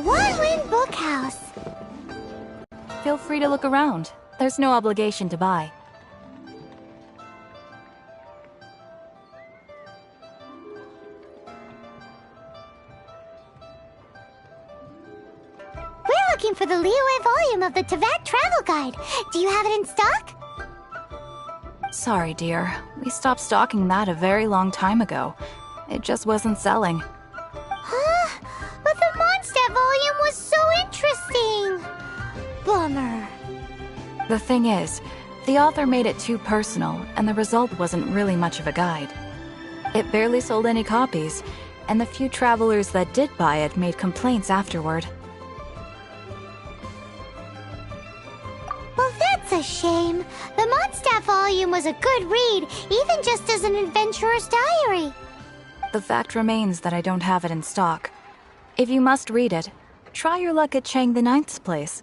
One-Win Bookhouse. Feel free to look around. There's no obligation to buy. We're looking for the Liyue volume of the Teyvat Travel Guide. Do you have it in stock? Sorry, dear. We stopped stocking that a very long time ago. It just wasn't selling. Huh? But the Mondstadt volume was so interesting! Bummer. The thing is, the author made it too personal, and the result wasn't really much of a guide. It barely sold any copies, and the few travelers that did buy it made complaints afterward. Well, that's a shame. The Mondstadt volume was a good read, even just as an adventurer's diary. The fact remains that I don't have it in stock. If you must read it, try your luck at Chang the Ninth's place.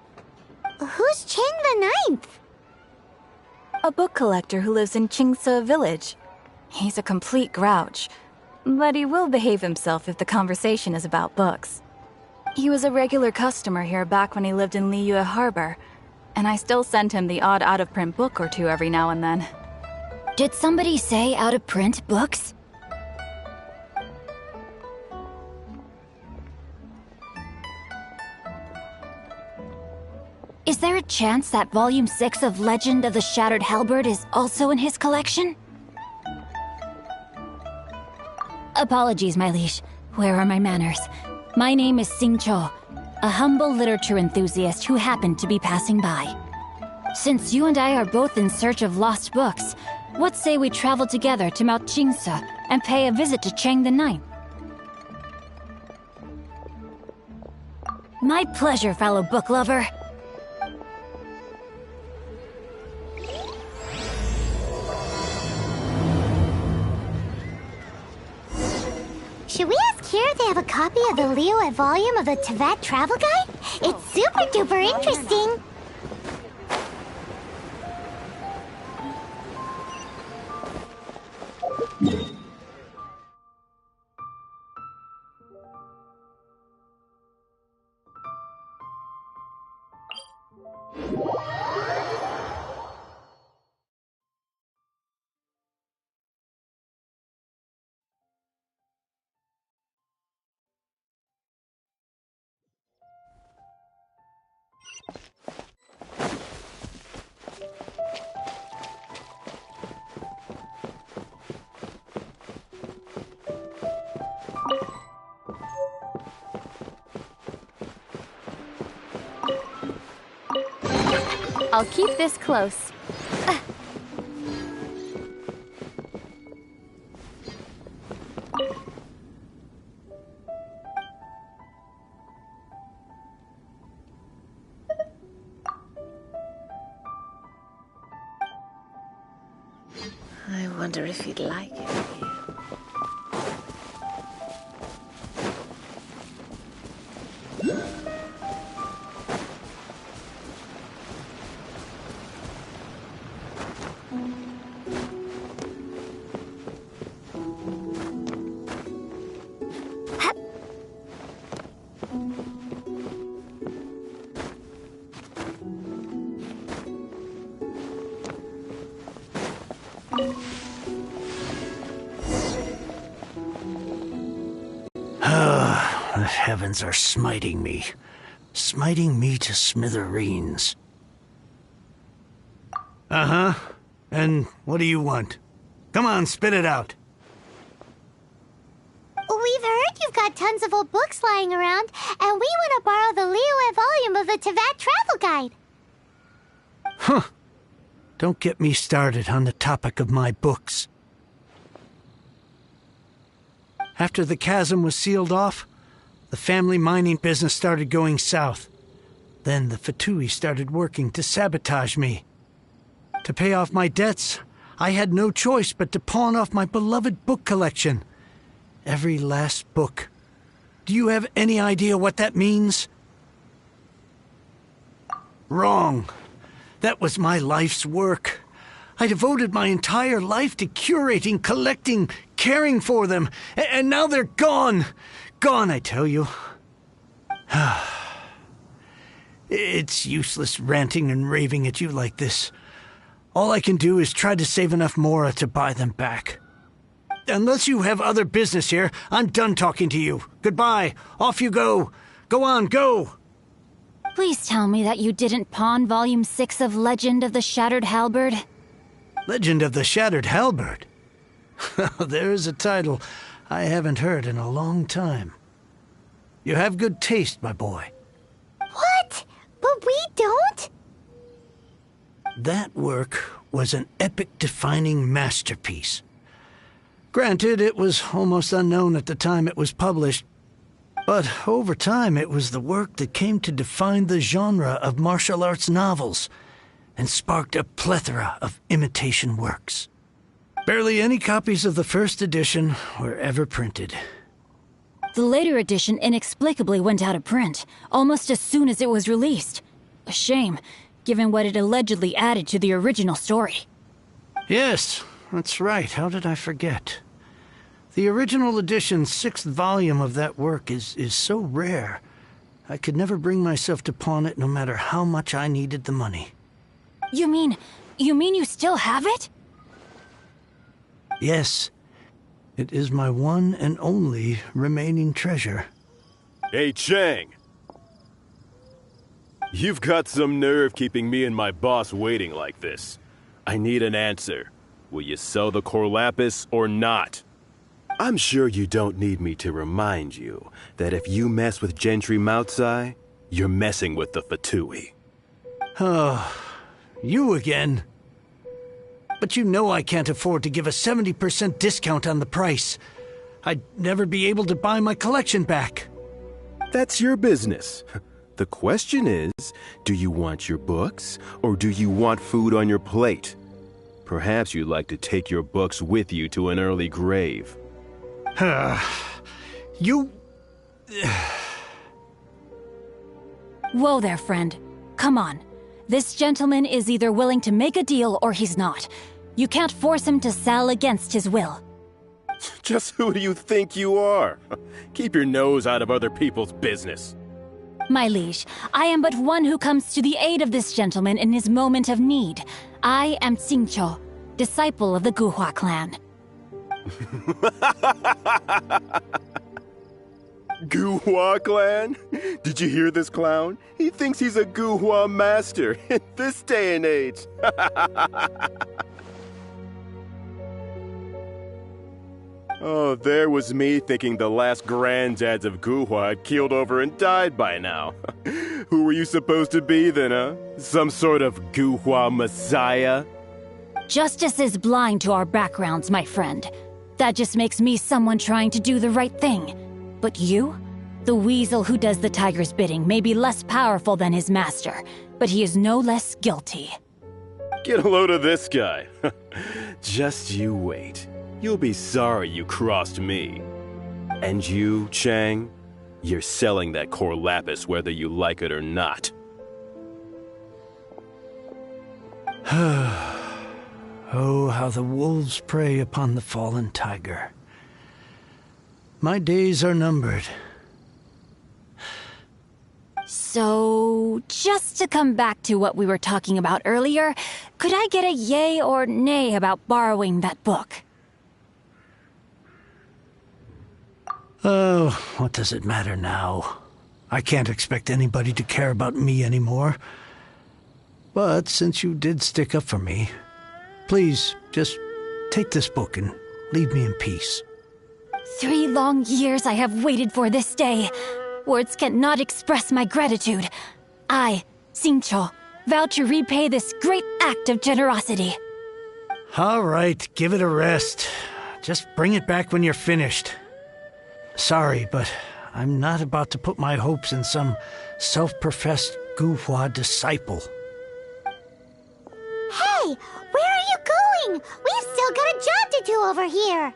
Who's Chang the Ninth? A book collector who lives in Qingce village. He's a complete grouch, but he will behave himself if the conversation is about books. He was a regular customer here back when he lived in Liyue Harbor, and I still send him the odd out-of-print book or two every now and then. Did somebody say out-of-print books? Is there a chance that Volume 6 of Legend of the Shattered Halberd is also in his collection? Apologies, my liege. Where are my manners? My name is Sing Cho, a humble literature enthusiast who happened to be passing by. Since you and I are both in search of lost books, what say we travel together to Mount Qingce and pay a visit to Chang the Ninth? My pleasure, fellow book lover. Should we ask here if they have a copy of the Liyue volume of the Teyvat Travel Guide? It's super duper interesting. I'll keep this close. I wonder if he'd like it here. The heavens are smiting me to smithereens. Uh-huh. And what do you want? Come on, spit it out. We've heard you've got tons of old books lying around, and we want to borrow the Liyue volume of the Teyvat Travel Guide. Huh. Don't get me started on the topic of my books. After the chasm was sealed off, the family mining business started going south. Then the Fatui started working to sabotage me. To pay off my debts, I had no choice but to pawn off my beloved book collection. Every last book. Do you have any idea what that means? Wrong. That was my life's work. I devoted my entire life to curating, collecting, caring for them, and now they're gone. Gone, I tell you. It's useless ranting and raving at you like this. All I can do is try to save enough mora to buy them back. Unless you have other business here, I'm done talking to you. Goodbye. Off you go. Go on, go! Please tell me that you didn't pawn Volume 6 of Legend of the Shattered Halberd. Legend of the Shattered Halberd? There's a title I haven't heard in a long time. You have good taste, my boy. What? But we don't? That work was an epic-defining masterpiece. Granted, it was almost unknown at the time it was published, but over time it was the work that came to define the genre of martial arts novels and sparked a plethora of imitation works. Barely any copies of the first edition were ever printed. The later edition inexplicably went out of print, almost as soon as it was released. A shame, given what it allegedly added to the original story. Yes, that's right. How did I forget? The original edition's 6th volume of that work is so rare, I could never bring myself to pawn it no matter how much I needed the money. You mean you still have it? Yes. It is my one and only remaining treasure. Hey, Chang! You've got some nerve keeping me and my boss waiting like this. I need an answer. Will you sell the core lapis or not? I'm sure you don't need me to remind you that if you mess with Gentry Moutsai, you're messing with the Fatui. Oh, you again. But you know I can't afford to give a 70% discount on the price. I'd never be able to buy my collection back. That's your business. The question is, do you want your books, or do you want food on your plate? Perhaps you'd like to take your books with you to an early grave. You... Whoa there, friend. Come on. This gentleman is either willing to make a deal or he's not. You can't force him to sell against his will. Just who do you think you are? Keep your nose out of other people's business. My liege, I am but one who comes to the aid of this gentleman in his moment of need. I am Xingqiu, disciple of the Guhua clan. Guhua clan? Did you hear this clown? He thinks he's a Guhua master in this day and age. Oh, there was me thinking the last granddads of Guhua had keeled over and died by now. Who were you supposed to be then, huh? Some sort of Guhua messiah? Justice is blind to our backgrounds, my friend. That just makes me someone trying to do the right thing. But you? The weasel who does the tiger's bidding may be less powerful than his master, but he is no less guilty. Get a load of this guy. Just you wait. You'll be sorry you crossed me. And you, Chang, you're selling that core lapis whether you like it or not. Oh, how the wolves prey upon the fallen tiger. My days are numbered. So, just to come back to what we were talking about earlier, could I get a yay or nay about borrowing that book? Oh, what does it matter now? I can't expect anybody to care about me anymore. But since you did stick up for me, please, just take this book and leave me in peace. 3 long years I have waited for this day. Words cannot express my gratitude. I, Xingqiu, vow to repay this great act of generosity. All right, give it a rest. Just bring it back when you're finished. Sorry, but I'm not about to put my hopes in some self-professed Guhua disciple. Hey, where are you going? We've still got a job to do over here.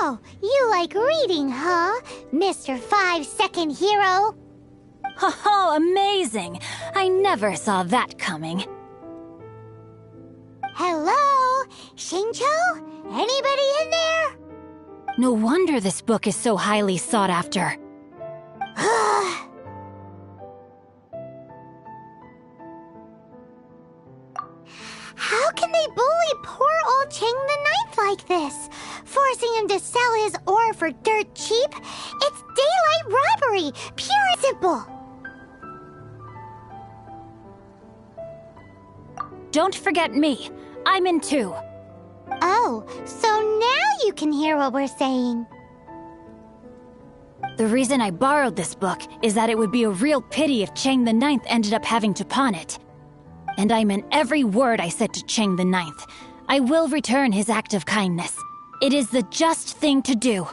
Oh, you like reading, huh, Mr. 5-second hero? Oh, amazing! I never saw that coming. Hello? Xingqiu? Anybody in there? No wonder this book is so highly sought after. How can they bully poor old Cheng the Ninth like this? Forcing him to sell his ore for dirt cheap? It's daylight robbery, pure and simple. Don't forget me. I'm in too. Oh, so now you can hear what we're saying. The reason I borrowed this book is that it would be a real pity if Cheng the Ninth ended up having to pawn it. And I meant every word I said to Cheng the Ninth. I will return his act of kindness. It is the just thing to do.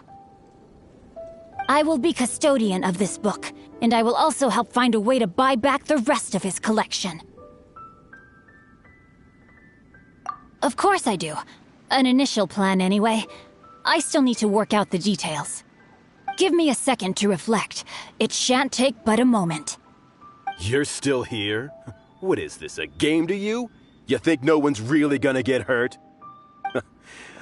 I will be custodian of this book, and I will also help find a way to buy back the rest of his collection. Of course I do. An initial plan anyway. I still need to work out the details. Give me a second to reflect. It shan't take but a moment. You're still here? What is this, a game to you? You think no one's really gonna get hurt?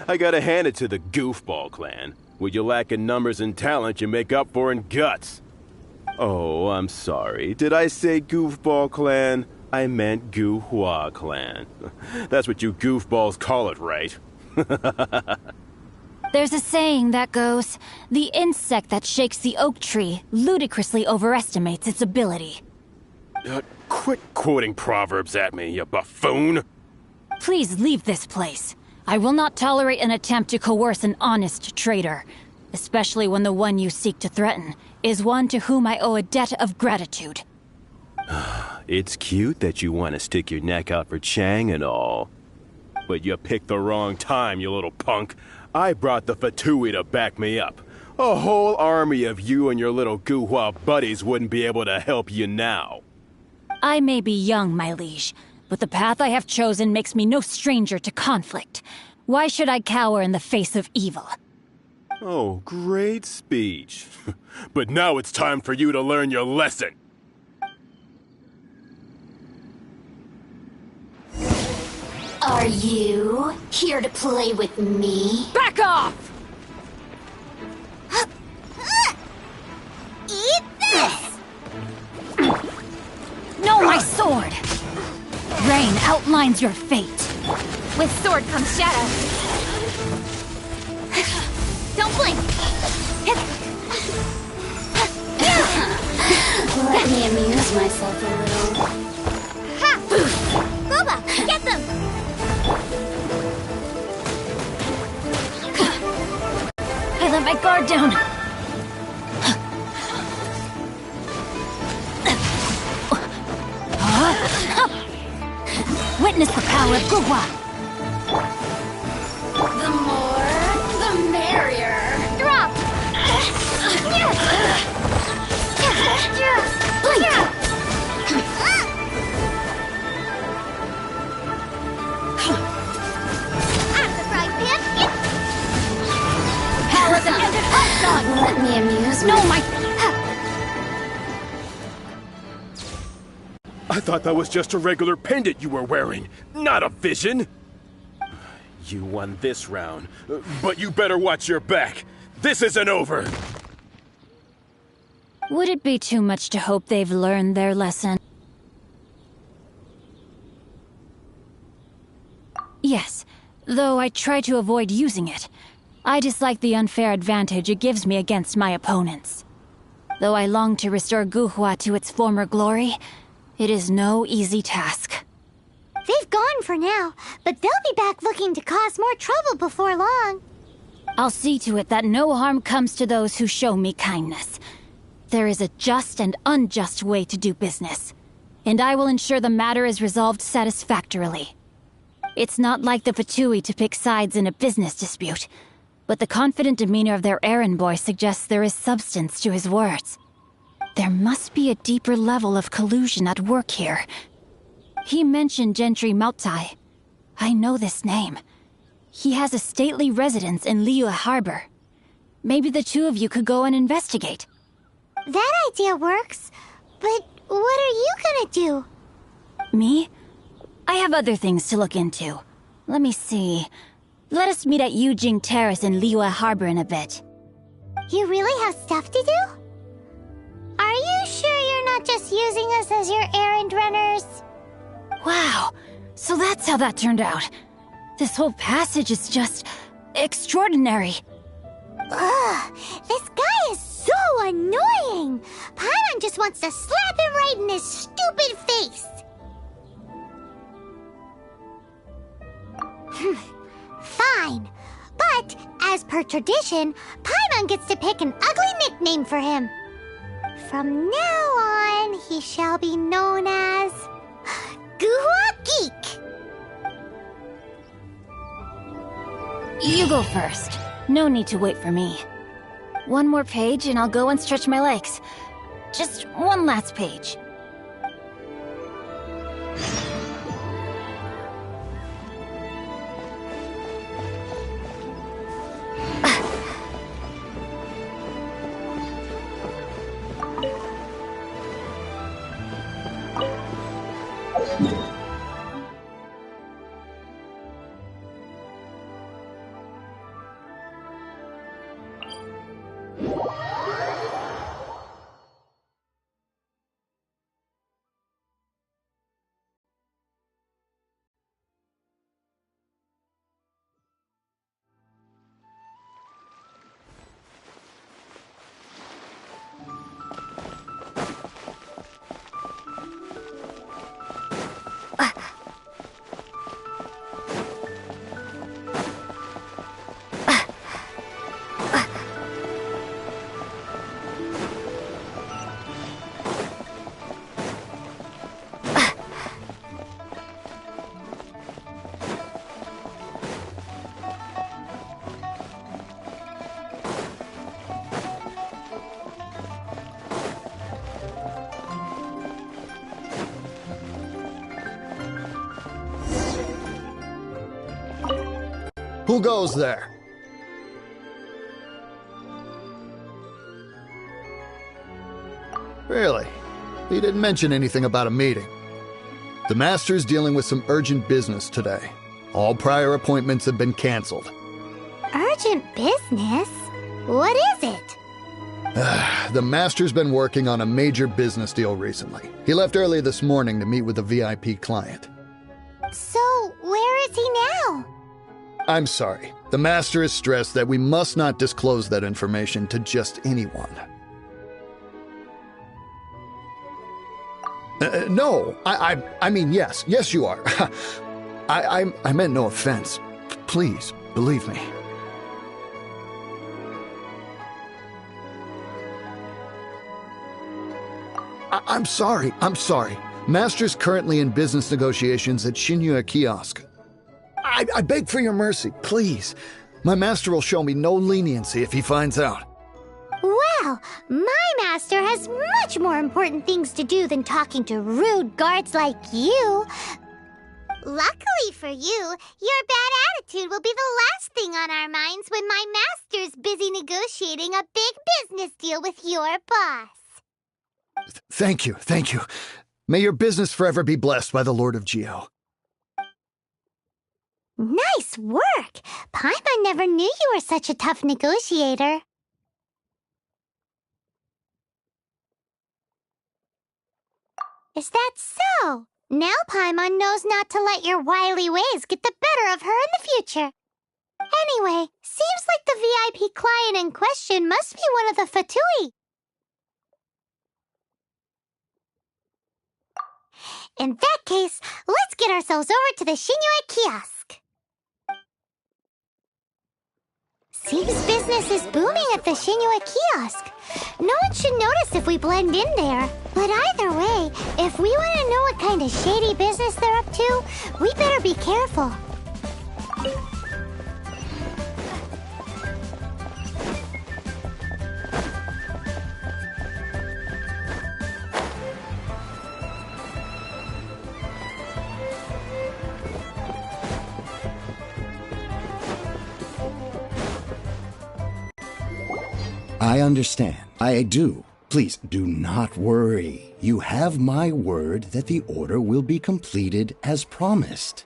I gotta hand it to the Goofball Clan. What you lack in numbers and talent, you make up for in guts. Oh, I'm sorry. Did I say Goofball Clan? I meant Guhua Clan. That's what you goofballs call it, right? There's a saying that goes, the insect that shakes the oak tree ludicrously overestimates its ability. Quit quoting proverbs at me, you buffoon! Please leave this place. I will not tolerate an attempt to coerce an honest trader, especially when the one you seek to threaten is one to whom I owe a debt of gratitude. It's cute that you want to stick your neck out for Chang and all. But you picked the wrong time, you little punk. I brought the Fatui to back me up. A whole army of you and your little Guhua buddies wouldn't be able to help you now. I may be young, my liege, but the path I have chosen makes me no stranger to conflict. Why should I cower in the face of evil? Oh, great speech. But now it's time for you to learn your lesson. Are you here to play with me? Back off! Eat this! No, my sword! Rain outlines your fate. With sword comes shadow. Don't blink! Let me amuse myself a little. Ha! Boba, get them! I let my guard down. Witness the power of Guhua. The more, the merrier. Drop! I'm the frying pan. Power of the ended hot dog. Let me amuse No, myself. I thought that was just a regular pendant you were wearing, not a vision. You won this round, but you better watch your back. This isn't over. Would it be too much to hope they've learned their lesson? Yes, though I try to avoid using it. I dislike the unfair advantage it gives me against my opponents. Though I long to restore Guhua to its former glory, it is no easy task. They've gone for now, but they'll be back looking to cause more trouble before long. I'll see to it that no harm comes to those who show me kindness. There is a just and unjust way to do business, and I will ensure the matter is resolved satisfactorily. It's not like the Fatui to pick sides in a business dispute, but the confident demeanor of their errand boy suggests there is substance to his words. There must be a deeper level of collusion at work here. He mentioned Gentry Maotai. I know this name. He has a stately residence in Liyue Harbor. Maybe the two of you could go and investigate. That idea works, but what are you gonna do? Me? I have other things to look into. Let me see. Let us meet at Yujing Terrace in Liyue Harbor in a bit. You really have stuff to do? Are you sure you're not just using us as your errand runners? Wow, so that's how that turned out. This whole passage is just extraordinary. Ugh, this guy is so annoying! Paimon just wants to slap him right in his stupid face! Fine, but as per tradition, Paimon gets to pick an ugly nickname for him. From now on, he shall be known as Guhua Geek. You go first. No need to wait for me. One more page and I'll go and stretch my legs. Just one last page. Who goes there? Really? He didn't mention anything about a meeting. The Master's dealing with some urgent business today. All prior appointments have been canceled. Urgent business? What is it? The Master's been working on a major business deal recently. He left early this morning to meet with a VIP client. So, where is he now? I'm sorry. The Master is stressed that we must not disclose that information to just anyone. No, I mean, yes. Yes, you are. I meant no offense. Please, believe me. I'm sorry. Master's currently in business negotiations at Liyue Kiosk. I beg for your mercy, please. My master will show me no leniency if he finds out. Well, my master has much more important things to do than talking to rude guards like you. Luckily for you, your bad attitude will be the last thing on our minds when my master's busy negotiating a big business deal with your boss. Thank you. May your business forever be blessed by the Lord of Geo. Nice work! Paimon never knew you were such a tough negotiator. Is that so? Now Paimon knows not to let your wily ways get the better of her in the future. Anyway, seems like the VIP client in question must be one of the Fatui. In that case, let's get ourselves over to the Liyue Kiosk. Seems business is booming at the Liyue Kiosk. No one should notice if we blend in there. But either way, if we want to know what kind of shady business they're up to, we better be careful. I understand. I do. Please, do not worry. You have my word that the order will be completed as promised.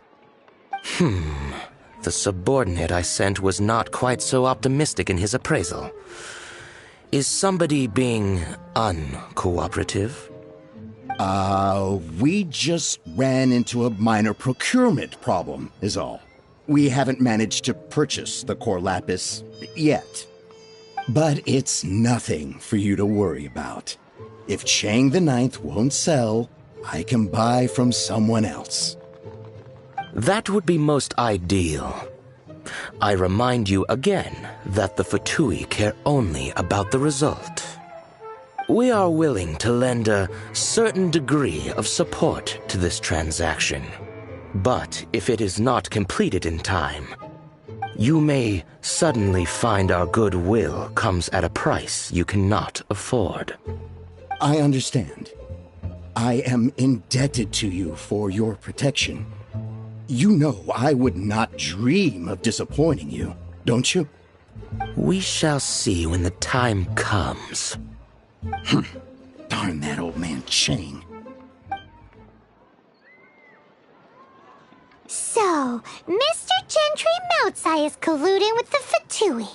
The subordinate I sent was not quite so optimistic in his appraisal. Is somebody being uncooperative? We just ran into a minor procurement problem, is all. We haven't managed to purchase the core lapis yet. But it's nothing for you to worry about. If Chang the Ninth won't sell, I can buy from someone else. That would be most ideal. I remind you again that the Fatui care only about the result. We are willing to lend a certain degree of support to this transaction. But if it is not completed in time, you may suddenly find our goodwill comes at a price you cannot afford. I understand. I am indebted to you for your protection. You know I would not dream of disappointing you, don't you? We shall see when the time comes. Darn that old man Chang. So, Mr. Gentry Moutsai is colluding with the Fatui.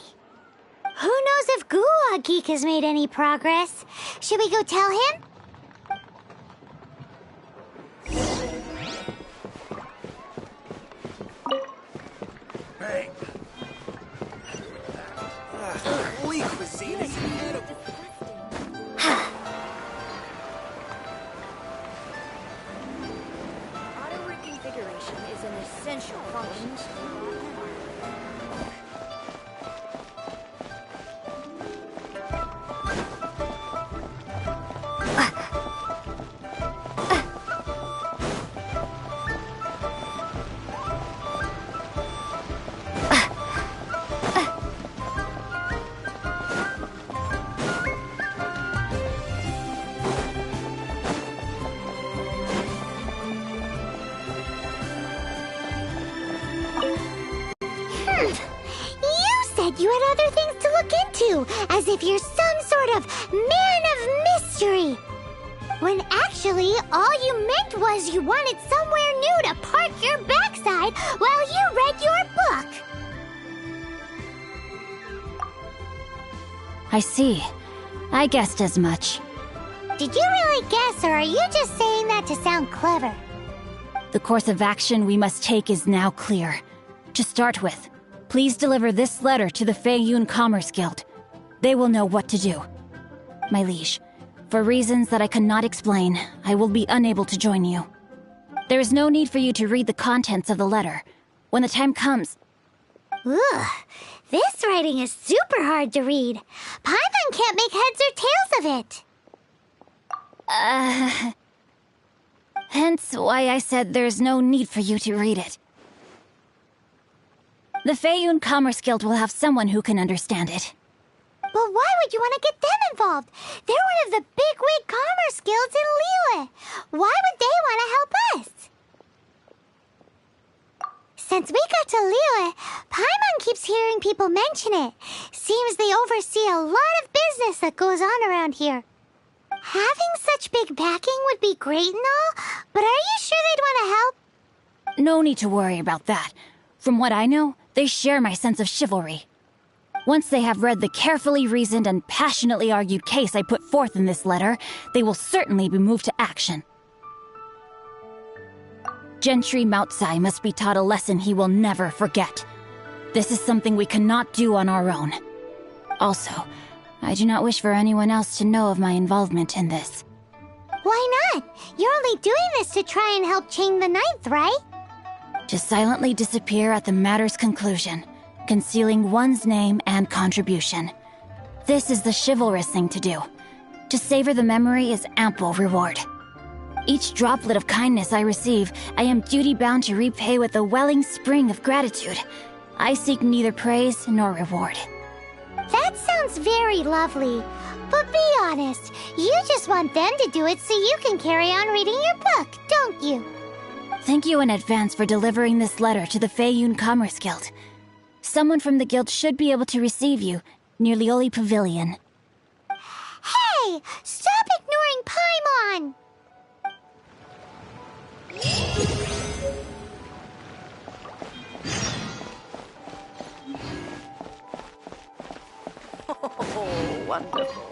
Who knows if Guwa Geek has made any progress? Should we go tell him? Hey. Holy cuisine is incredible. Auto reconfiguration is an essential function. You had other things to look into, as if you're some sort of man of mystery. When actually, all you meant was you wanted somewhere new to park your backside while you read your book. I see. I guessed as much. Did you really guess, or are you just saying that to sound clever? The course of action we must take is now clear. To start with, please deliver this letter to the Feiyun Commerce Guild. They will know what to do. My liege, for reasons that I cannot explain, I will be unable to join you. There is no need for you to read the contents of the letter. When the time comes... Ugh, this writing is super hard to read. Paimon can't make heads or tails of it. Hence why I said there's no need for you to read it. The Feiyun Commerce Guild will have someone who can understand it. But why would you want to get them involved? They're one of the bigwig commerce guilds in Liyue. Why would they want to help us? Since we got to Liyue, Paimon keeps hearing people mention it. Seems they oversee a lot of business that goes on around here. Having such big backing would be great and all, but are you sure they'd want to help? No need to worry about that. From what I know, they share my sense of chivalry. Once they have read the carefully reasoned and passionately argued case I put forth in this letter, they will certainly be moved to action. Gentry Moutsai must be taught a lesson he will never forget. This is something we cannot do on our own. Also, I do not wish for anyone else to know of my involvement in this. Why not? You're only doing this to try and help Chang the Ninth, right? To silently disappear at the matter's conclusion, concealing one's name and contribution. This is the chivalrous thing to do. To savor the memory is ample reward. Each droplet of kindness I receive, I am duty-bound to repay with a welling spring of gratitude. I seek neither praise nor reward. That sounds very lovely. But be honest, you just want them to do it so you can carry on reading your book, don't you? Thank you in advance for delivering this letter to the Feiyun Commerce Guild. Someone from the guild should be able to receive you near Liyue Pavilion. Hey! Stop ignoring Paimon! Oh, wonderful.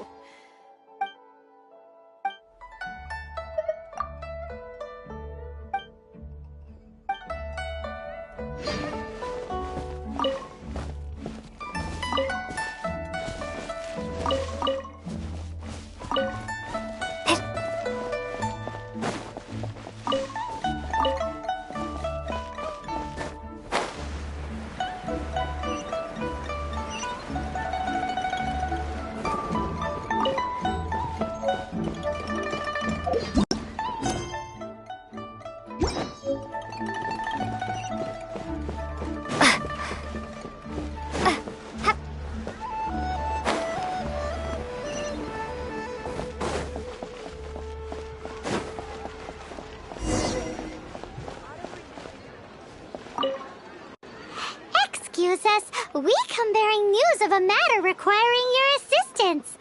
Excuse us, we come bearing news of a matter requiring your assistance.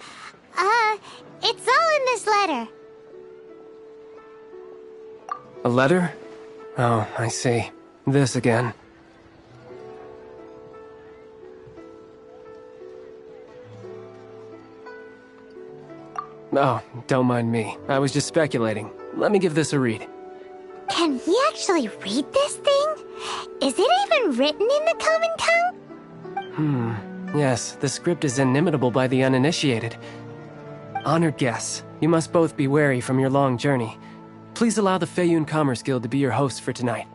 It's all in this letter. A letter? Oh, I see. This again. Oh, don't mind me. I was just speculating. Let me give this a read. Can he actually read this thing? Is it even written in the common tongue? Yes, the script is inimitable by the uninitiated. Honored guests, you must both be wary from your long journey. Please allow the Feiyun Commerce Guild to be your host for tonight.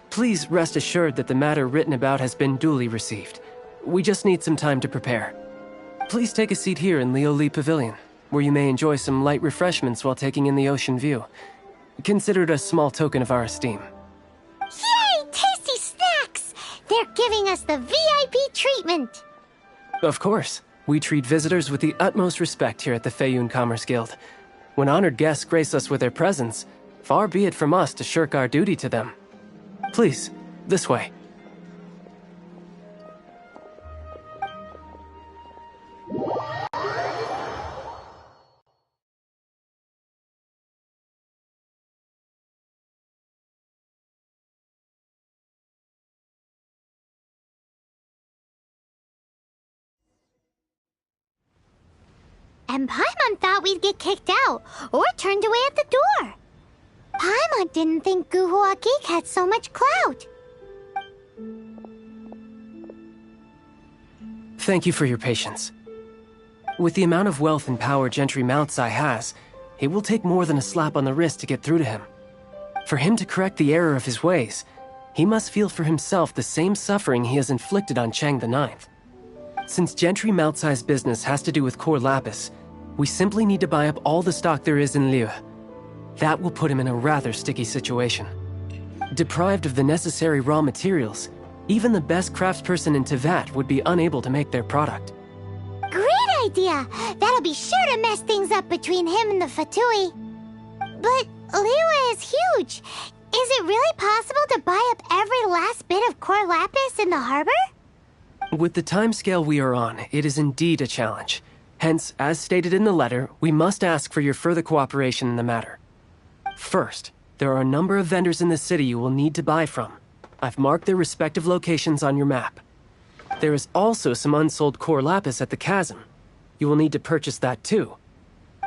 Please rest assured that the matter written about has been duly received. We just need some time to prepare. Please take a seat here in Liyue Pavilion, where you may enjoy some light refreshments while taking in the ocean view. Consider it a small token of our esteem. Yay! Tasty snacks! They're giving us the VIP treatment! Of course. We treat visitors with the utmost respect here at the Feiyun Commerce Guild. When honored guests grace us with their presence, far be it from us to shirk our duty to them. Please, this way. And Paimon thought we'd get kicked out, or turned away at the door. Paimon didn't think Guhua Geek had so much clout. Thank you for your patience. With the amount of wealth and power Gentry Moutsai has, it will take more than a slap on the wrist to get through to him. For him to correct the error of his ways, he must feel for himself the same suffering he has inflicted on Chang the Ninth. Since Gentry Moutsai's business has to do with core lapis, we simply need to buy up all the stock there is in Liyue. That will put him in a rather sticky situation. Deprived of the necessary raw materials, even the best craftsperson in Tevat would be unable to make their product. Great idea! That'll be sure to mess things up between him and the Fatui. But Liyue is huge. Is it really possible to buy up every last bit of core lapis in the harbor? With the timescale we are on, it is indeed a challenge. Hence, as stated in the letter, we must ask for your further cooperation in the matter. First, there are a number of vendors in the city you will need to buy from. I've marked their respective locations on your map. There is also some unsold core lapis at the chasm. You will need to purchase that too.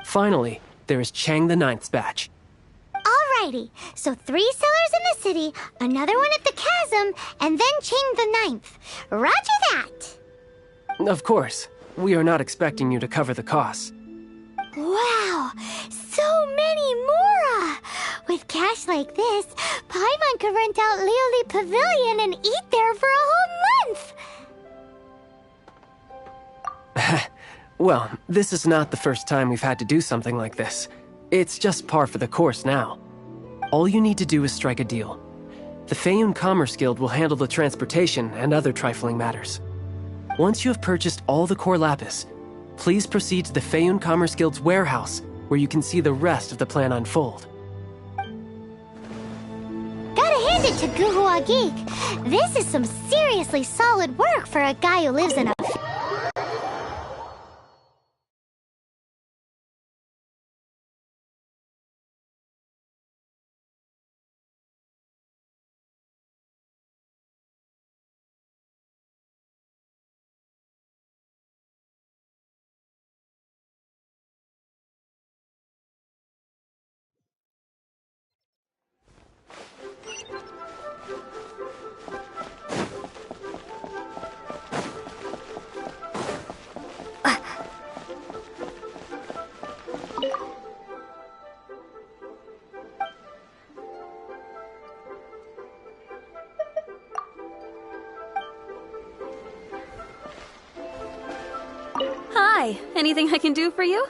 Finally, there is Chang the Ninth's batch. Alrighty, so 3 sellers in the city, another one at the chasm, and then Chang the Ninth. Roger that! Of course, we are not expecting you to cover the costs. Wow, so many Mora! With cash like this, Paimon could rent out Liyue Pavilion and eat there for a whole month! Well, this is not the first time we've had to do something like this. It's just par for the course now. All you need to do is strike a deal. The Feiyun Commerce Guild will handle the transportation and other trifling matters. Once you have purchased all the core lapis, please proceed to the Feiyun Commerce Guild's warehouse, where you can see the rest of the plan unfold. Gotta hand it it to Guhua Geek. This is some seriously solid work for a guy who lives in a... Hi, anything I can do for you?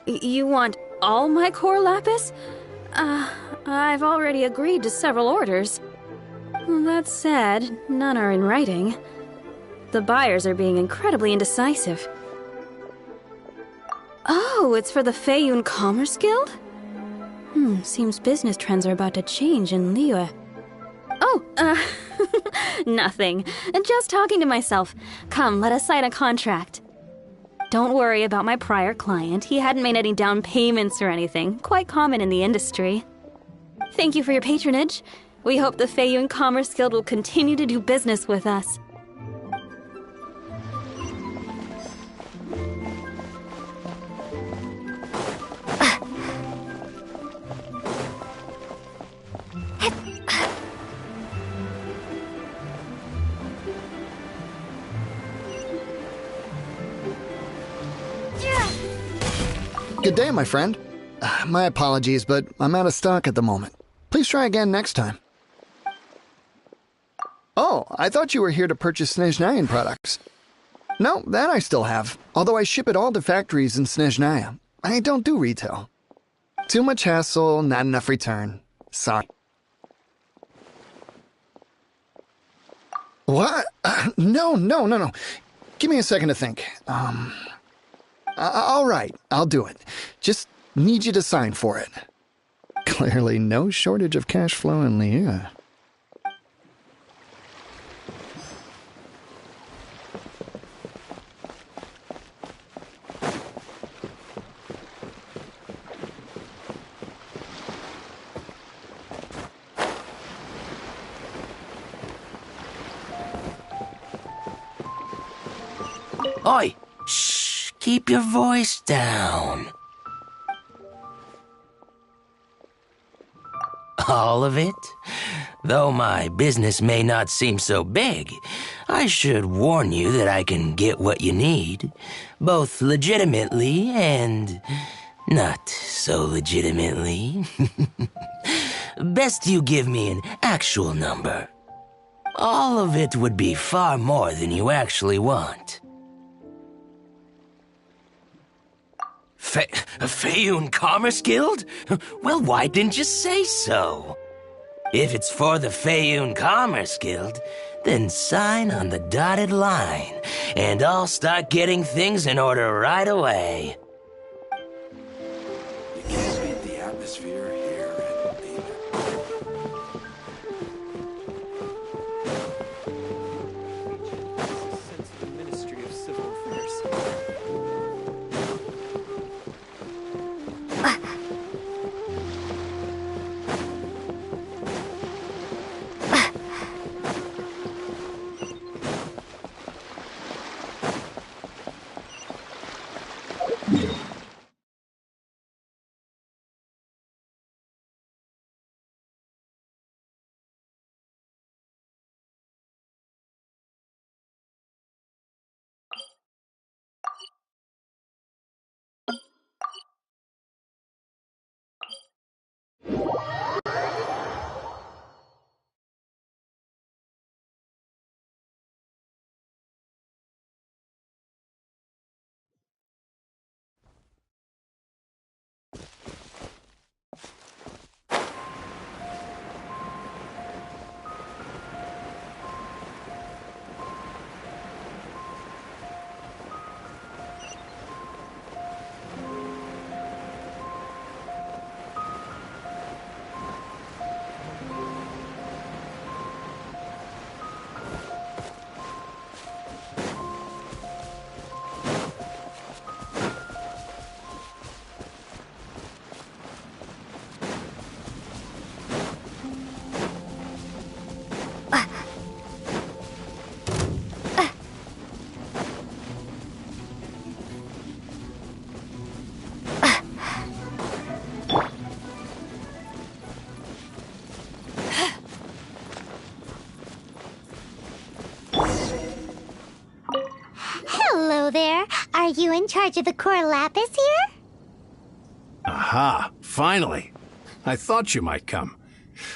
You want all my core lapis? I've already agreed to several orders. That said, none are in writing. The buyers are being incredibly indecisive. Oh, it's for the Feiyun Commerce Guild? Seems business trends are about to change in Liyue. Oh, nothing. Just talking to myself. Come, let us sign a contract. Don't worry about my prior client. He hadn't made any down payments or anything. Quite common in the industry. Thank you for your patronage. We hope the Feiyun Commerce Guild will continue to do business with us. Good day, my friend. My apologies, but I'm out of stock at the moment. Please try again next time. Oh, I thought you were here to purchase Snezhnayan products. No, that I still have, although I ship it all to factories in Snezhnaya. I don't do retail. Too much hassle, not enough return. Sorry. What? No. Give me a second to think. All right, I'll do it. Just need you to sign for it. Clearly no shortage of cash flow in Liyue. Oi! Shh! Keep your voice down. All of it? Though my business may not seem so big, I should warn you that I can get what you need, both legitimately and not so legitimately. Best you give me an actual number. All of it would be far more than you actually want. Feiyun Commerce Guild? Well, why didn't you say so? If it's for the Feiyun Commerce Guild, then sign on the dotted line, and I'll start getting things in order right away. You can't beat the atmosphere here at Liyue. Sense of the Ministry of Civil Affairs. there. Are you in charge of the core lapis here? Aha, finally. I thought you might come.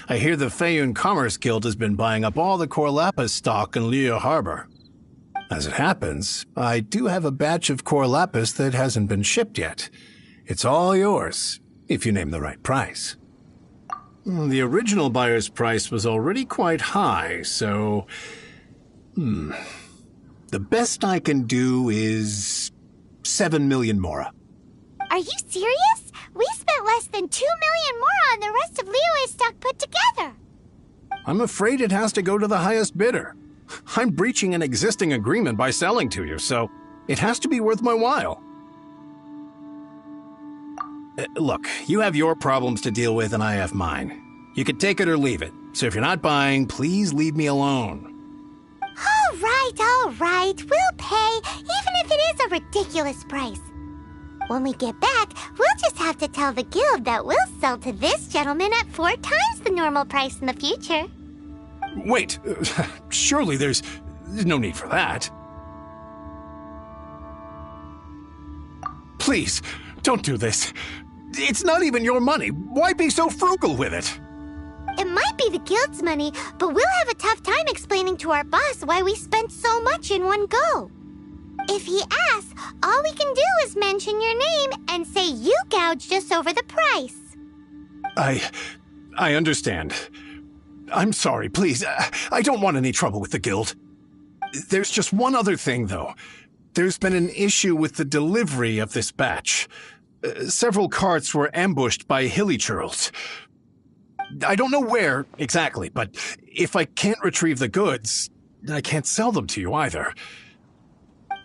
I hear the Feiyun Commerce Guild has been buying up all the core lapis stock in Liyue Harbor. As it happens, I do have a batch of core lapis that hasn't been shipped yet. It's all yours, if you name the right price. The original buyer's price was already quite high, so... The best I can do is 7 million mora. Are you serious? We spent less than 2 million more on the rest of Liyue's stock put together. I'm afraid it has to go to the highest bidder. I'm breaching an existing agreement by selling to you, so it has to be worth my while. Look, you have your problems to deal with and I have mine. You can take it or leave it, so if you're not buying, please leave me alone. All right. We'll pay, even if it is a ridiculous price. When we get back, we'll just have to tell the guild that we'll sell to this gentleman at 4 times the normal price in the future. Wait, surely there's no need for that. Please, don't do this. It's not even your money. Why be so frugal with it? It might be the guild's money, but we'll have a tough time explaining to our boss why we spent so much in one go. If he asks, all we can do is mention your name and say you gouged us over the price. I understand. I'm sorry, please. I don't want any trouble with the guild. There's just one other thing, though. There's been an issue with the delivery of this batch. Several carts were ambushed by hilly churls. I don't know where exactly, but if I can't retrieve the goods, I can't sell them to you either.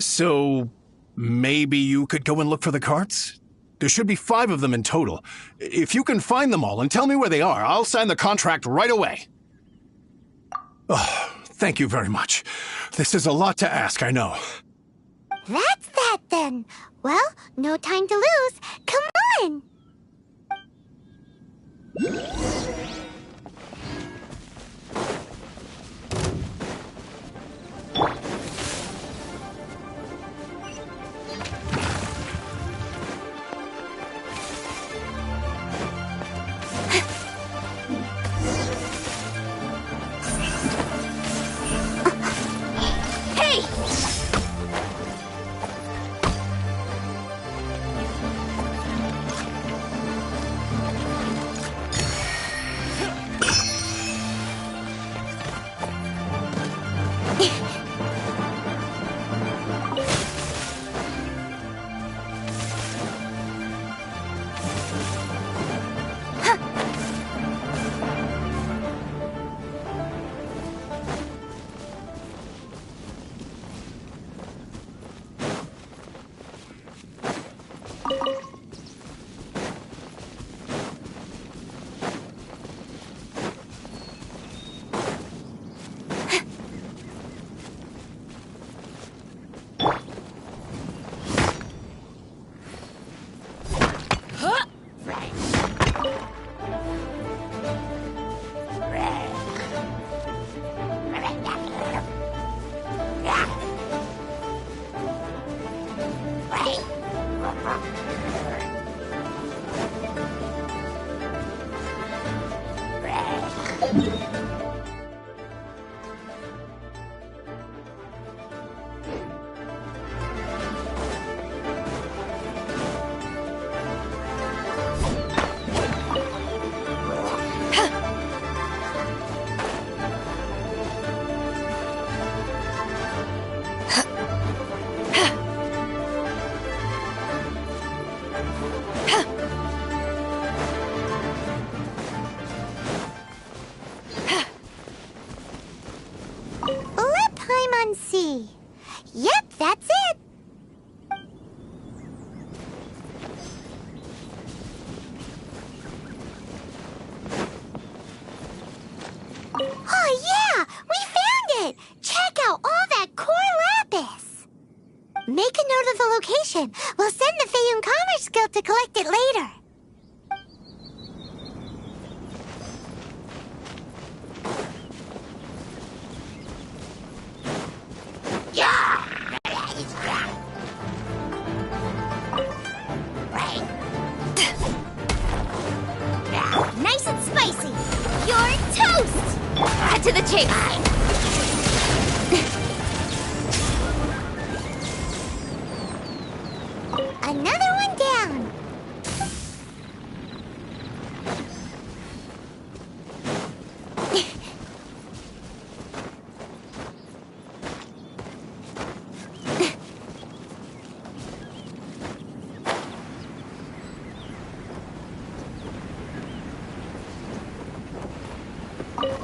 So, maybe you could go and look for the carts? There should be 5 of them in total. If you can find them all and tell me where they are, I'll sign the contract right away. Oh, thank you very much. This is a lot to ask, I know. That's that then. Well, no time to lose. Come on! Yep, that's it. Oh yeah, we found it. Check out all that core lapis. Make a note of the location. We'll send the Feiyun Commerce Guild to collect it later. Another one down.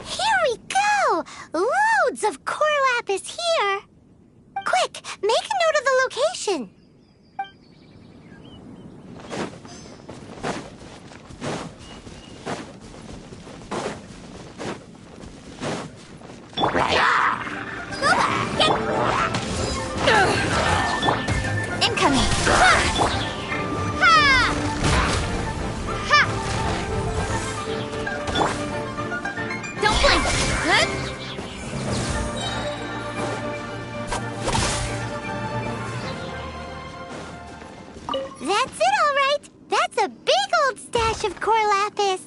Here we go! Loads of core lapis here! Quick, make a note of the location. Incoming! Don't blink! That's it, all right. That's a big old stash of core lapis.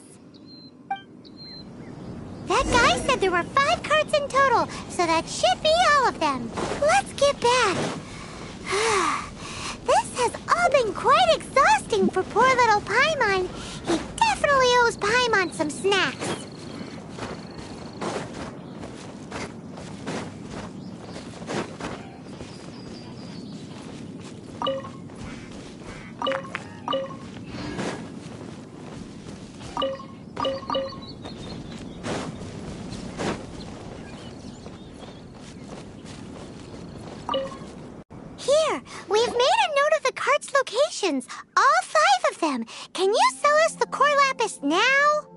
That guy said there were 5 carts in total, so that should be all of them. Let's get back. This has all been quite exhausting for poor little Paimon. He definitely owes Paimon some snacks. Here, we've made a note of the cart's locations, all 5 of them. Can you sell us the core lapis now?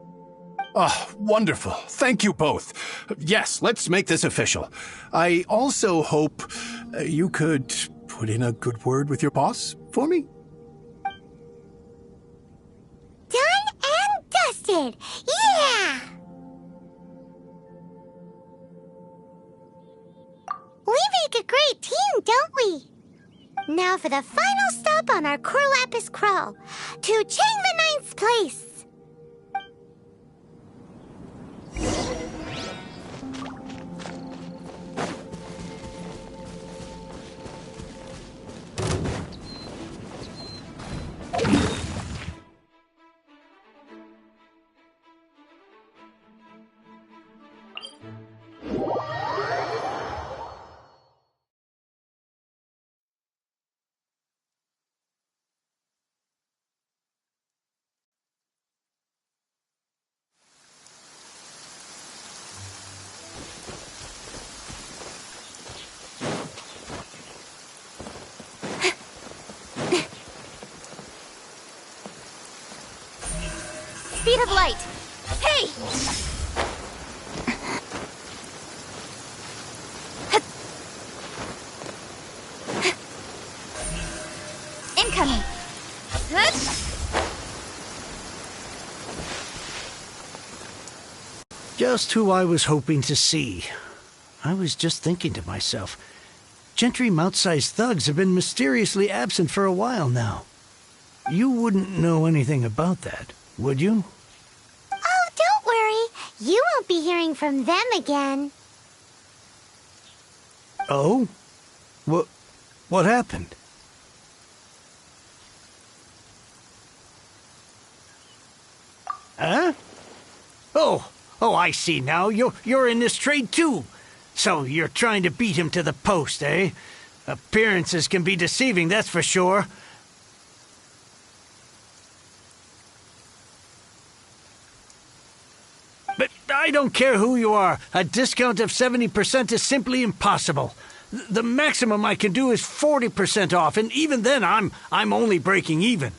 Oh, wonderful. Thank you both. Yes, let's make this official. I also hope you could put in a good word with your boss for me. Done and dusted! Yeah! We make a great team, don't we? Now for the final stop on our core lapis crawl, to Chang the Ninth's place. Speed of light. Hey! Incoming. Just who I was hoping to see. I was just thinking to myself, Gentry mount-sized thugs have been mysteriously absent for a while now. You wouldn't know anything about that, would you? Oh, don't worry. You won't be hearing from them again. Oh? What happened? Huh? Oh, I see now. You're in this trade too. So you're trying to beat him to the post, eh? Appearances can be deceiving, that's for sure. But I don't care who you are. A discount of 70% is simply impossible. The maximum I can do is 40% off, and even then I'm only breaking even.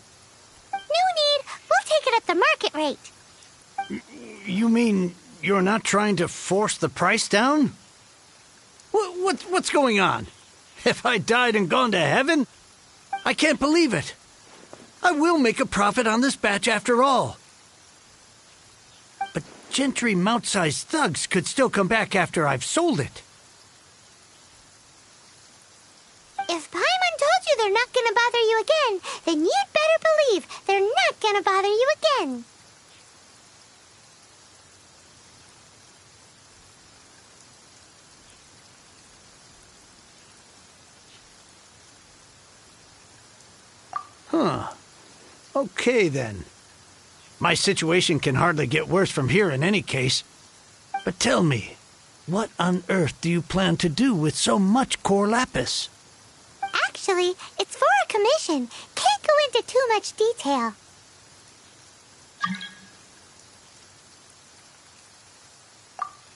No need. We'll take it at the market rate. You mean you're not trying to force the price down? What's going on? Have I died and gone to heaven? I can't believe it. I will make a profit on this batch after all. But Gentry mount-sized thugs could still come back after I've sold it. If Paimon told you they're not gonna bother you again, then you'd better believe they're not gonna bother you again. Huh. Okay, then. My situation can hardly get worse from here in any case. But tell me, what on earth do you plan to do with so much core lapis? Actually, it's for a commission. Can't go into too much detail.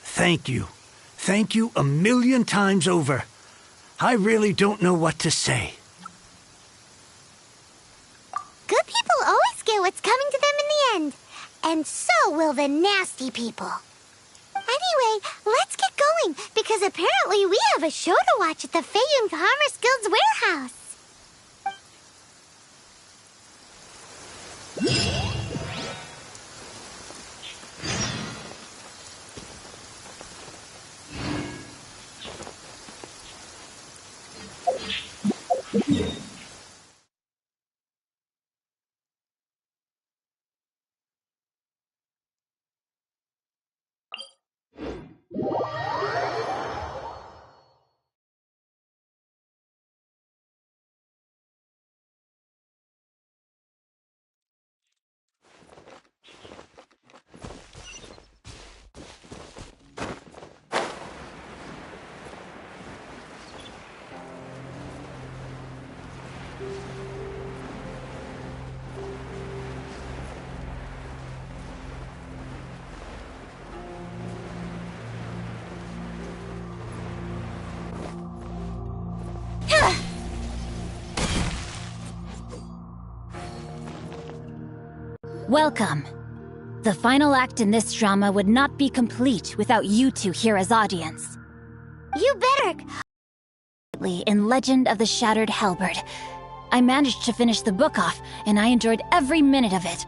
Thank you. Thank you a million times over. I really don't know what to say. Good people always get what's coming to them in the end. And so will the nasty people. Anyway, let's get going, because apparently we have a show to watch at the Feiyun Commerce Guild's warehouse. Welcome. The final act in this drama would not be complete without you two here as audience. You better... In Legend of the Shattered Halberd, I managed to finish the book off, and I enjoyed every minute of it.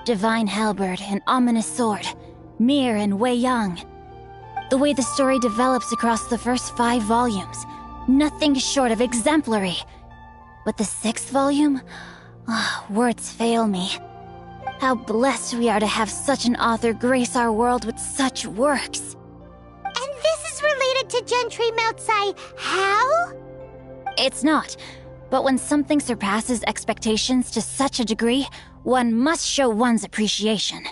Divine Halberd, an ominous sword, Mir and Wei Yang. The way the story develops across the first 5 volumes, nothing short of exemplary. But the 6th volume? Words fail me. How blessed we are to have such an author grace our world with such works. And this is related to Gentry Moutsai how? It's not. But when something surpasses expectations to such a degree, one must show one's appreciation.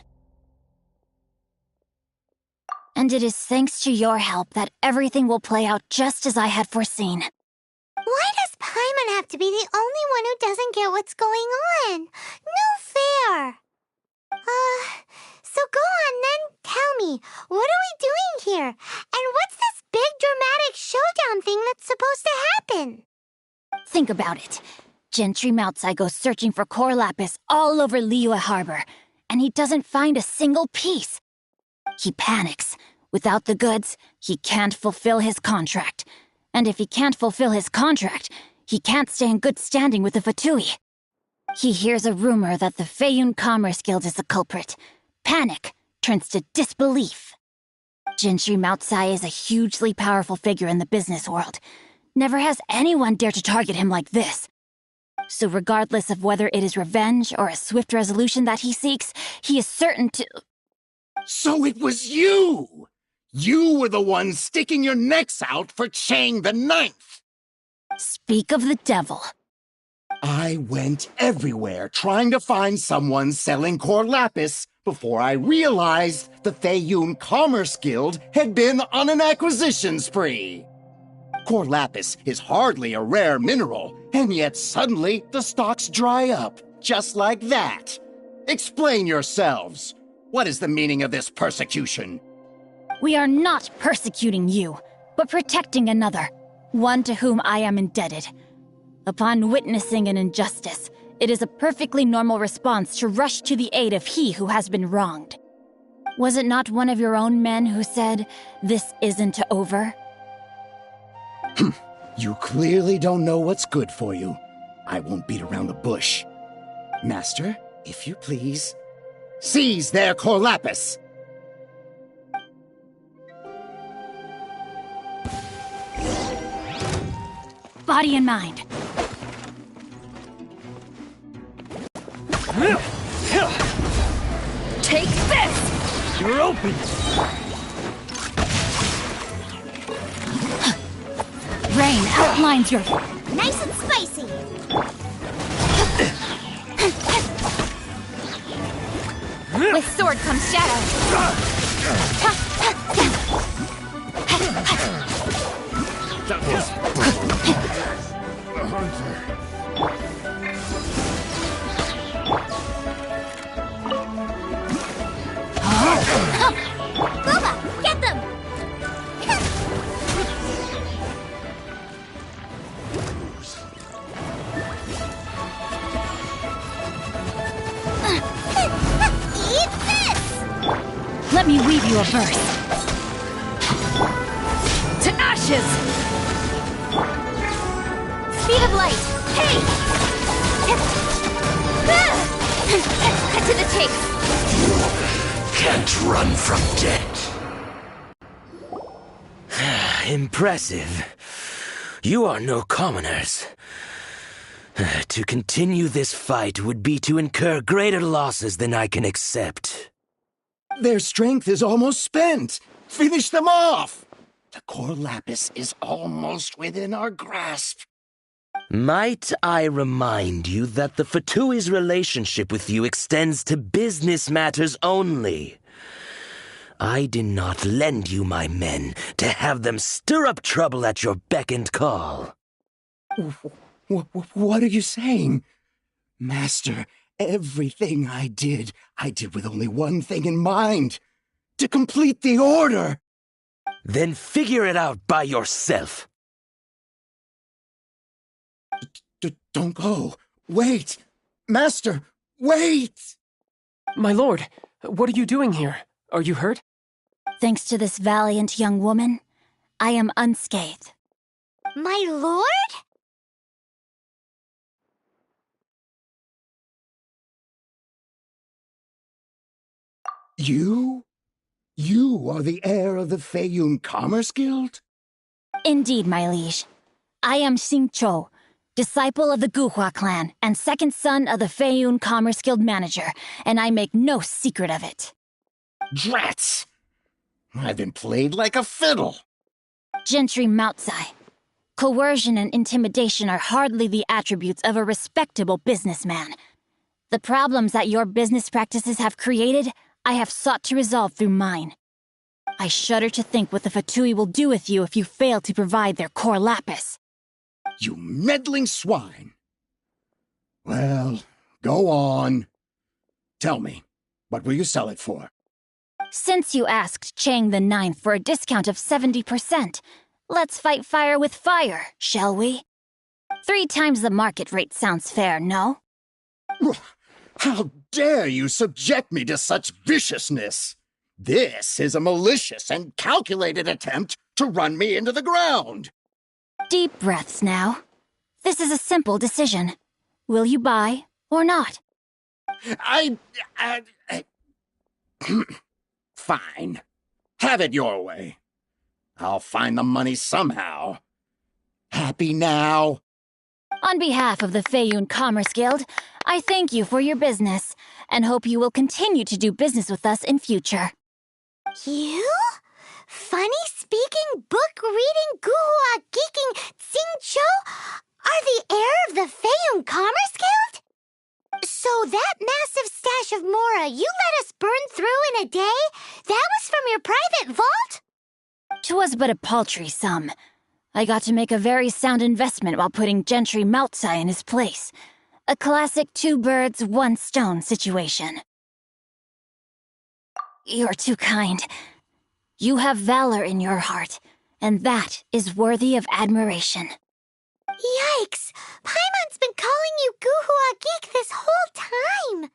And it is thanks to your help that everything will play out just as I had foreseen. Why does Paimon have to be the only one who doesn't get what's going on? No fair. So go on then, tell me, what are we doing here? And what's this big dramatic showdown thing that's supposed to happen? Think about it. Gentry Moutsai goes searching for core lapis all over Liyue Harbor, and he doesn't find a single piece. He panics. Without the goods, he can't fulfill his contract. And if he can't fulfill his contract, he can't stay in good standing with the Fatui. He hears a rumor that the Feiyun Commerce Guild is the culprit. Panic turns to disbelief. Gentry Moutsai is a hugely powerful figure in the business world. Never has anyone dared to target him like this. So regardless of whether it is revenge or a swift resolution that he seeks, he is certain to... So it was you! You were the one sticking your necks out for Chang the Ninth! Speak of the devil. I went everywhere trying to find someone selling core lapis before I realized the Feiyun Commerce Guild had been on an acquisition spree. Core lapis is hardly a rare mineral, and yet suddenly the stocks dry up, just like that. Explain yourselves. What is the meaning of this persecution? We are not persecuting you, but protecting another, one to whom I am indebted. Upon witnessing an injustice, it is a perfectly normal response to rush to the aid of he who has been wronged. Was it not one of your own men who said, "This isn't over"? You clearly don't know what's good for you. I won't beat around the bush. Master, if you please, seize their core lapis! Body and mind. Take this! You're open! Rain outlines your... Nice and spicy. Forward comes Shadow. That was a hunter. Booba, get them! Eat this! Let me weave you a verse. To ashes! Speed of light! Hey! Cut to the chase! Can't run from death. Impressive. You are no commoners. To continue this fight would be to incur greater losses than I can accept. Their strength is almost spent. Finish them off! The core lapis is almost within our grasp. Might I remind you that the Fatui's relationship with you extends to business matters only? I did not lend you my men to have them stir up trouble at your beck and call. What are you saying? Master, everything I did with only one thing in mind. To complete the order. Then figure it out by yourself. Don't go. Wait. Master, wait! My lord, what are you doing here? Are you hurt? Thanks to this valiant young woman, I am unscathed. My lord? You? You are the heir of the Feiyun Commerce Guild? Indeed, my liege. I am Xingqiu, disciple of the Guhua clan and second son of the Feiyun Commerce Guild manager, and I make no secret of it. Drats! I've been played like a fiddle. Gentry Moutsai. Coercion and intimidation are hardly the attributes of a respectable businessman. The problems that your business practices have created, I have sought to resolve through mine. I shudder to think what the Fatui will do with you if you fail to provide their core lapis. You meddling swine! Well, go on. Tell me, what will you sell it for? Since you asked Chang the Ninth for a discount of 70%, let's fight fire with fire, shall we? 3 times the market rate sounds fair, no? How dare you subject me to such viciousness? This is a malicious and calculated attempt to run me into the ground. Deep breaths now. This is a simple decision. Will you buy or not? Fine. Have it your way. I'll find the money somehow. Happy now? On behalf of the Feiyun Commerce Guild, I thank you for your business, and hope you will continue to do business with us in future. You? Funny-speaking, book-reading, guhua geeking Xingqiu are the heir of the Feiyun Commerce Guild? So that massive stash of Mora you let us burn through in a day, that was from your private vault? 'Twas but a paltry sum. I got to make a very sound investment while putting Gentry Moutsai in his place. A classic 2 birds, 1 stone situation. You're too kind. You have valor in your heart, and that is worthy of admiration. Yikes! Paimon's been calling you Guhua Geek this whole time!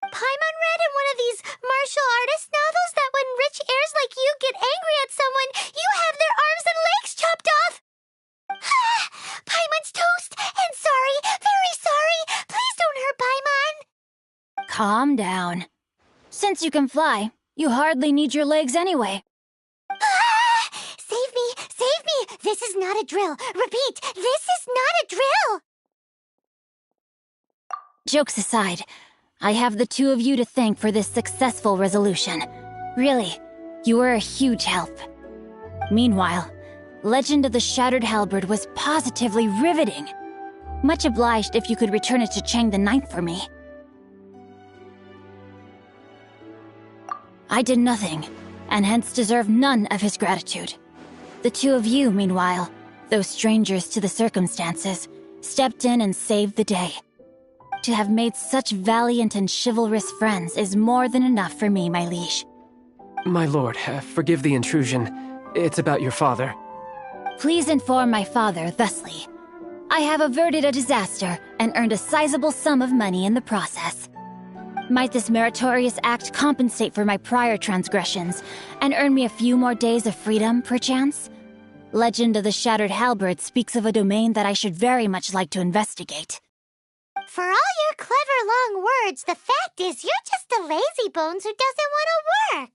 Paimon read in one of these martial artist novels that when rich heirs like you get angry at someone, you have their arms and legs chopped off! Paimon's toast! And sorry, very sorry! Please don't hurt Paimon! Calm down. Since you can fly, you hardly need your legs anyway. Save me! Save me! This is not a drill! Repeat, this is not a drill! Jokes aside, I have the 2 of you to thank for this successful resolution. Really, you were a huge help. Meanwhile, Legend of the Shattered Halberd was positively riveting. Much obliged if you could return it to Chang the Ninth for me. I did nothing, and hence deserve none of his gratitude. The two of you, meanwhile, though strangers to the circumstances, stepped in and saved the day. To have made such valiant and chivalrous friends is more than enough for me, my liege. My lord, forgive the intrusion. It's about your father. Please inform my father thusly. I have averted a disaster and earned a sizable sum of money in the process. Might this meritorious act compensate for my prior transgressions and earn me a few more days of freedom, perchance? Legend of the Shattered Halberd speaks of a domain that I should very much like to investigate. For all your clever long words, the fact is you're just a lazy bones who doesn't want to work.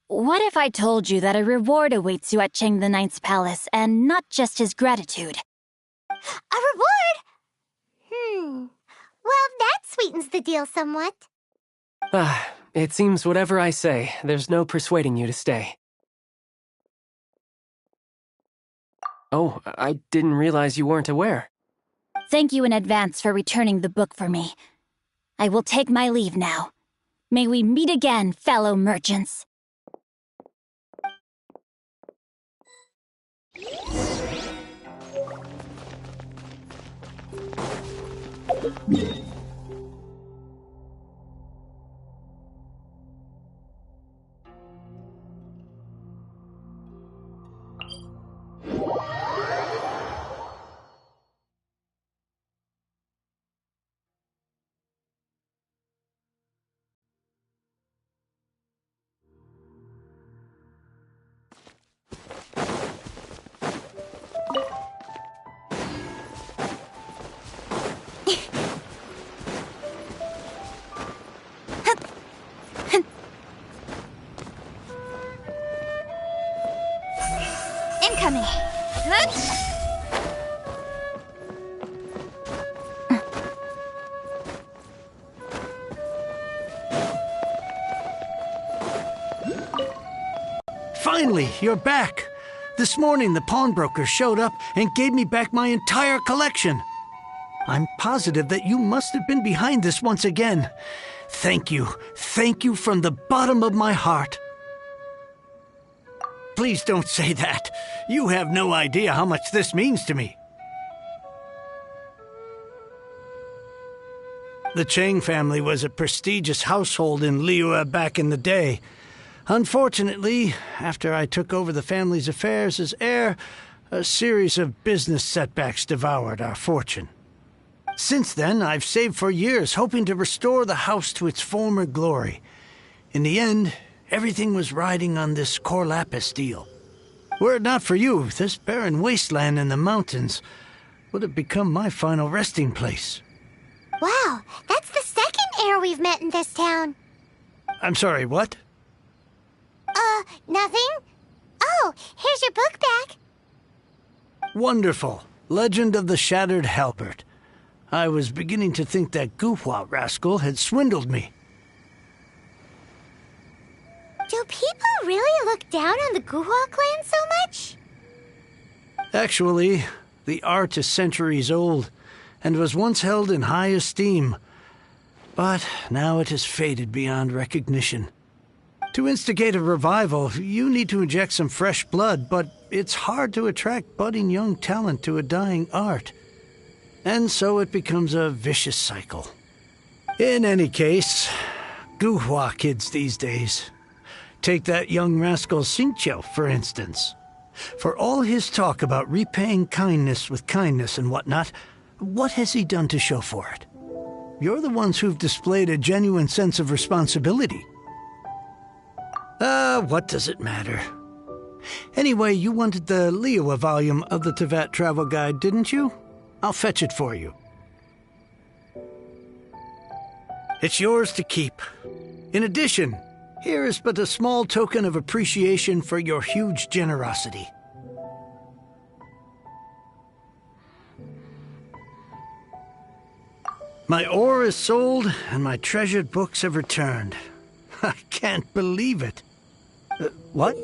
What if I told you that a reward awaits you at Cheng the Ninth's palace, and not just his gratitude? A reward? Well, that sweetens the deal somewhat. It seems whatever I say, there's no persuading you to stay. Oh, I didn't realize you weren't aware. Thank you in advance for returning the book for me. I will take my leave now. May we meet again, fellow merchants. Incoming. Finally, you're back. This morning, the pawnbroker showed up and gave me back my entire collection. I'm positive that you must have been behind this once again. Thank you. Thank you from the bottom of my heart. Please don't say that. You have no idea how much this means to me. The Cheng family was a prestigious household in Liyue back in the day. Unfortunately, after I took over the family's affairs as heir, a series of business setbacks devoured our fortune. Since then, I've saved for years, hoping to restore the house to its former glory. In the end, everything was riding on this core lapis deal. Were it not for you, this barren wasteland in the mountains would have become my final resting place. Wow, that's the second heir we've met in this town. I'm sorry, what? Nothing? Oh, here's your book back. Wonderful. Legend of the Shattered Halberd. I was beginning to think that Guhua rascal had swindled me. Do people really look down on the Guhua clan so much? Actually, the art is centuries old, and was once held in high esteem. But now it has faded beyond recognition. To instigate a revival, you need to inject some fresh blood, but it's hard to attract budding young talent to a dying art. And so it becomes a vicious cycle. In any case, Guhua kids these days. Take that young rascal Xingqiu, for instance. For all his talk about repaying kindness with kindness and whatnot, what has he done to show for it? You're the ones who've displayed a genuine sense of responsibility. What does it matter? Anyway, you wanted the Liyue volume of the Teyvat travel guide, didn't you? I'll fetch it for you. It's yours to keep. In addition, here is but a small token of appreciation for your huge generosity. My ore is sold, and my treasured books have returned. I can't believe it. What?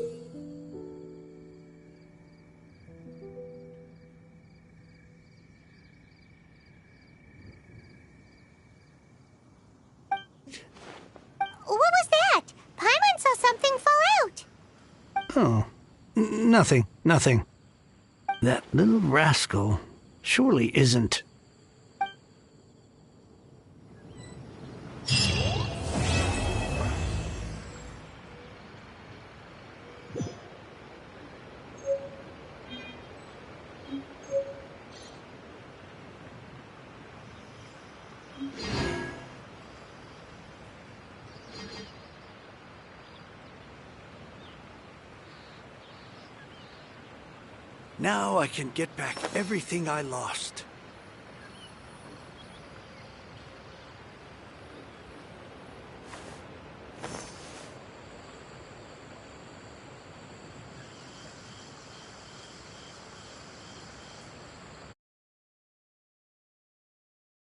Oh, nothing. That little rascal surely isn't... Now I can get back everything I lost.